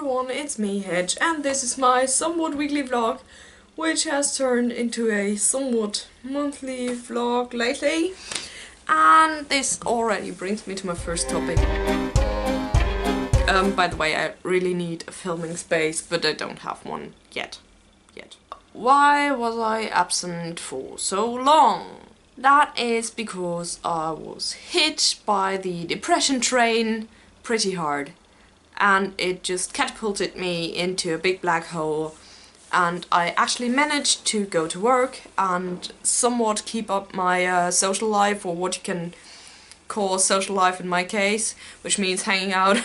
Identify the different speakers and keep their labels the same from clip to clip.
Speaker 1: everyone, it's me, Hedge, and this is my somewhat weekly vlog, which has turned into a somewhat monthly vlog lately. And this already brings me to my first topic. By the way, I really need a filming space, but I don't have one yet. Why was I absent for so long? That is because I was hit by the depression train pretty hard. And it just catapulted me into a big black hole, and I actually managed to go to work and somewhat keep up my social life, or what you can call social life in my case, which means hanging out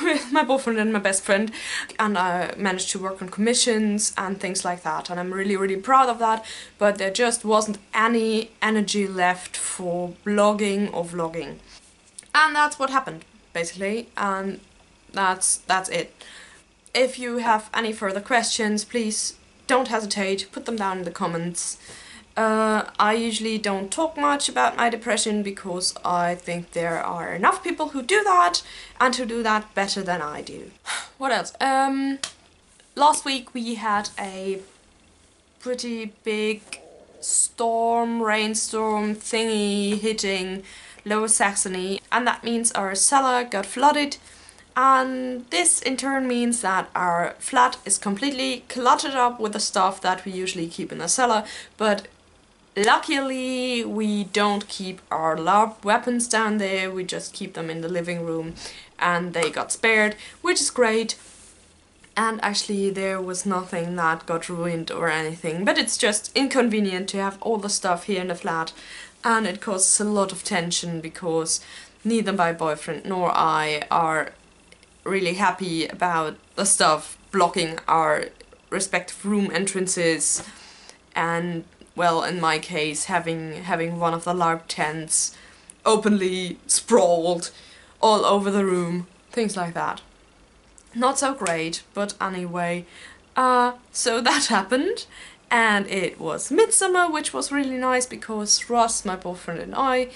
Speaker 1: with my boyfriend and my best friend, and I managed to work on commissions and things like that, and I'm really proud of that, but there just wasn't any energy left for blogging or vlogging. And that's what happened, basically, and that's it. If you have any further questions, please don't hesitate, put them down in the comments. I usually don't talk much about my depression because I think there are enough people who do that, and who do that better than I do. What else? Last week we had a pretty big rainstorm thingy hitting Lower Saxony, and that means our cellar got flooded. And this in turn means that our flat is completely cluttered up with the stuff that we usually keep in the cellar, but luckily we don't keep our large weapons down there, we just keep them in the living room, and they got spared, which is great. And actually there was nothing that got ruined or anything, but it's just inconvenient to have all the stuff here in the flat, and it causes a lot of tension because neither my boyfriend nor I are really happy about the stuff blocking our respective room entrances, and, well, in my case, having one of the LARP tents openly sprawled all over the room, things like that. Not so great, but anyway, so that happened, and it was midsummer, which was really nice because Ross, my boyfriend, and I,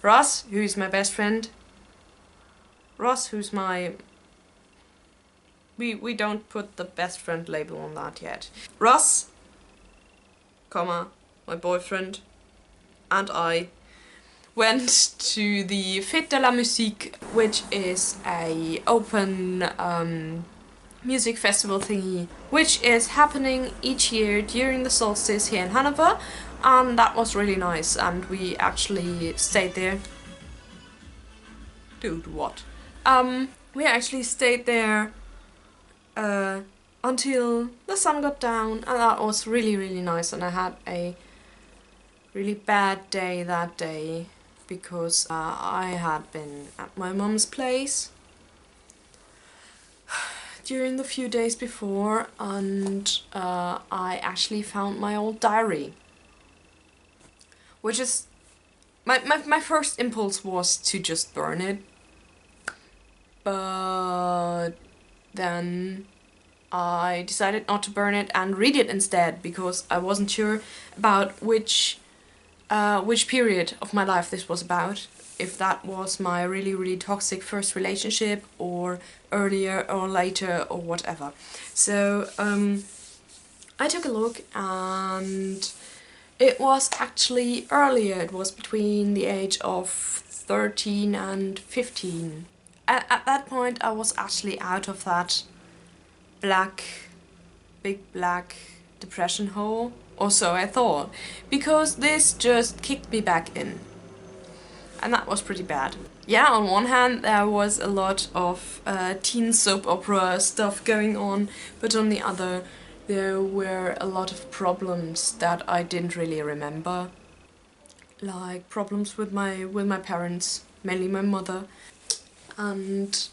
Speaker 1: Ross, who's my best friend, Ross, who's my... We don't put the best friend label on that yet. Ross, comma, my boyfriend, and I went to the Fête de la Musique, which is a open music festival thingy, which is happening each year during the solstice here in Hanover, and that was really nice, and we actually stayed there. Dude, what? We actually stayed there until the sun got down, and that was really nice, and I had a really bad day that day because I had been at my mum's place during the few days before, and I actually found my old diary, which is... My first impulse was to just burn it, but then I decided not to burn it and read it instead, because I wasn't sure about which period of my life this was about. If that was my really toxic first relationship, or earlier or later, or whatever. So I took a look, and it was actually earlier. It was between the age of 13 and 15. At that point I was actually out of that big black depression hole, or so I thought, because this just kicked me back in, and that was pretty bad. Yeah, on one hand there was a lot of teen soap opera stuff going on, but on the other there were a lot of problems that I didn't really remember, like problems with my parents, mainly my mother, and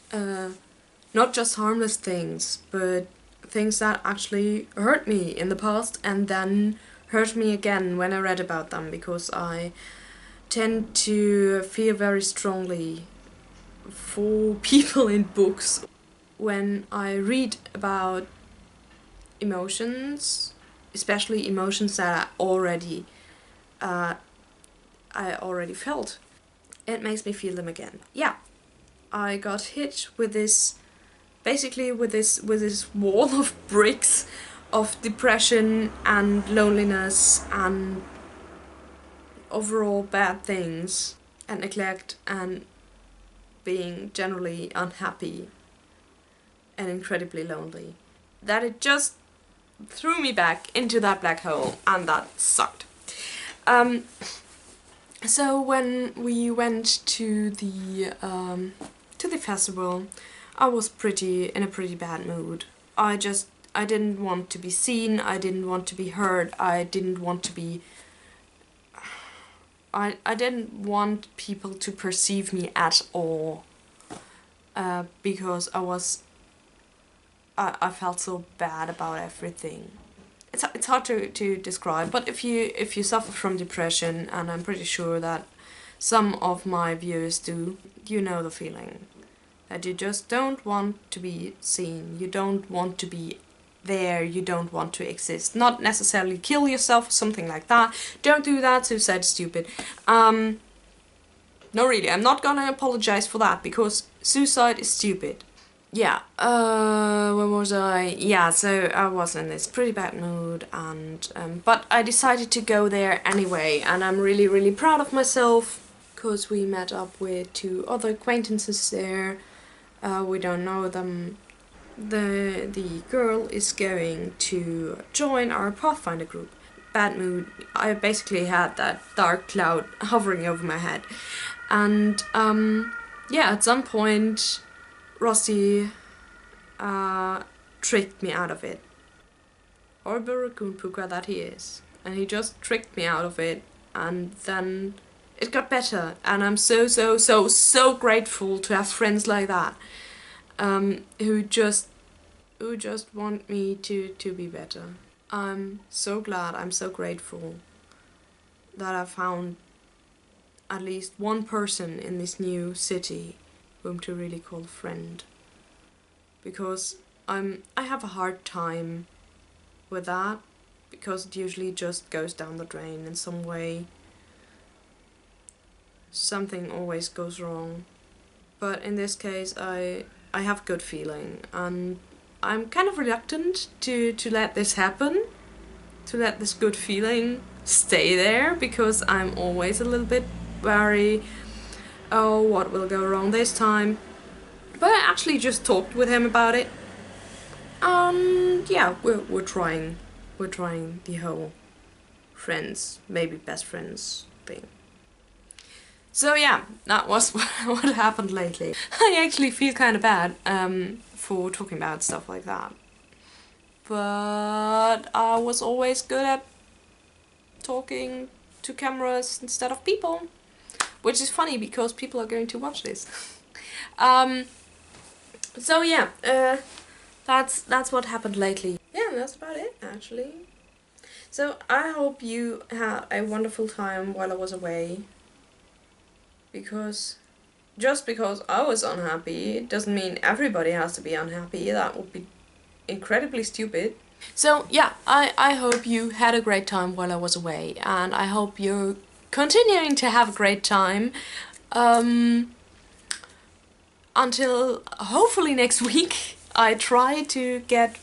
Speaker 1: not just harmless things, but things that actually hurt me in the past and then hurt me again when I read about them, because I tend to feel very strongly for people in books. When I read about emotions, especially emotions that I already felt, it makes me feel them again. Yeah, I got hit with this basically with this wall of bricks of depression and loneliness and overall bad things and neglect and being generally unhappy and incredibly lonely, that it just threw me back into that black hole, and that sucked. So when we went to the festival, I was in a pretty bad mood. I didn't want to be seen, I didn't want to be heard, I didn't want people to perceive me at all, because I felt so bad about everything. It's hard to describe, but if you suffer from depression, and I'm pretty sure that some of my viewers do, you know the feeling. That you just don't want to be seen, you don't want to be there, you don't want to exist. Not necessarily kill yourself or something like that. Don't do that, suicide is stupid. No, really, I'm not gonna apologize for that, because suicide is stupid. Yeah, where was I? Yeah, so I was in this pretty bad mood, and but I decided to go there anyway, and I'm really, really proud of myself, because we met up with 2 other acquaintances there. We don't know them. The girl is going to join our Pathfinder group. Bad mood. I basically had that dark cloud hovering over my head, and yeah, at some point Rusty tricked me out of it. Horrible raccoon puka that he is. And he just tricked me out of it, and then it got better, and I'm so grateful to have friends like that, who just want me to be better. I'm so glad, I'm so grateful that I found at least one person in this new city whom to really call a friend. Because I have a hard time with that, because it usually just goes down the drain in some way. Something always goes wrong. But in this case, I have a good feeling, and I'm kind of reluctant to let this happen, to let this good feeling stay there, because I'm always a little bit wary, oh, what will go wrong this time? But I actually just talked with him about it, and yeah, we're trying the whole friends, maybe best friends thing. So yeah, that was what happened lately. I actually feel kind of bad for talking about stuff like that. But I was always good at talking to cameras instead of people. Which is funny, because people are going to watch this. So yeah, that's what happened lately. Yeah, that's about it, actually. So I hope you had a wonderful time while I was away. Because just because I was unhappy doesn't mean everybody has to be unhappy. That would be incredibly stupid. So yeah, I hope you had a great time while I was away, and I hope you're continuing to have a great time until hopefully next week. I try to get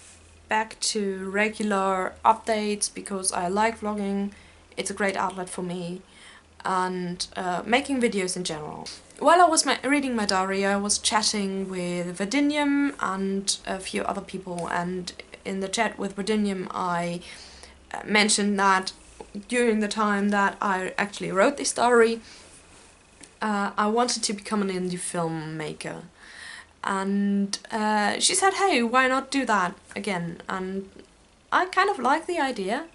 Speaker 1: back to regular updates, because I like vlogging. It's a great outlet for me, and making videos in general. While I was reading my diary, I was chatting with Verdinium and a few other people, and in the chat with Verdinium I mentioned that during the time that I actually wrote this diary, I wanted to become an indie filmmaker. And she said, hey, why not do that again? And I kind of like the idea.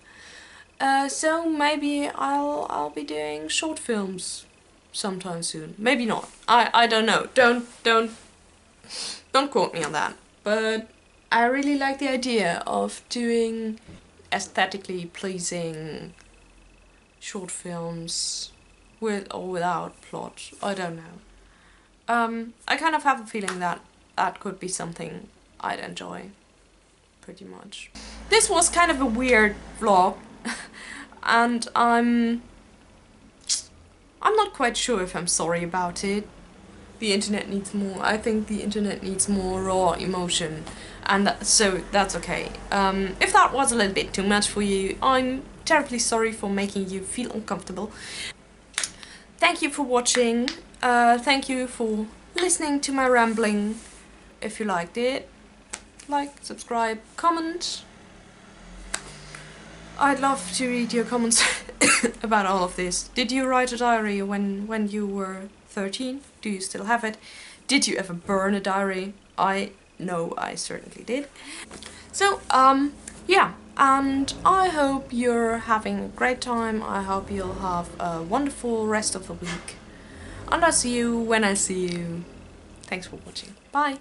Speaker 1: So maybe I'll be doing short films sometime soon. Maybe not. I don't know. Don't quote me on that. But I really like the idea of doing aesthetically pleasing short films with or without plot. I don't know. I kind of have a feeling that that could be something I'd enjoy, pretty much. This was kind of a weird vlog, and I'm not quite sure if I'm sorry about it. the internet needs more. I think the internet needs more raw emotion, and so that's okay. If that was a little bit too much for you, I'm terribly sorry for making you feel uncomfortable. Thank you for watching. Thank you for listening to my rambling. If you liked it, like, subscribe, comment. I'd love to read your comments about all of this. Did you write a diary when you were 13? Do you still have it? Did you ever burn a diary? I know I certainly did. So, yeah, and I hope you're having a great time. I hope you'll have a wonderful rest of the week. And I'll see you when I see you. Thanks for watching. Bye!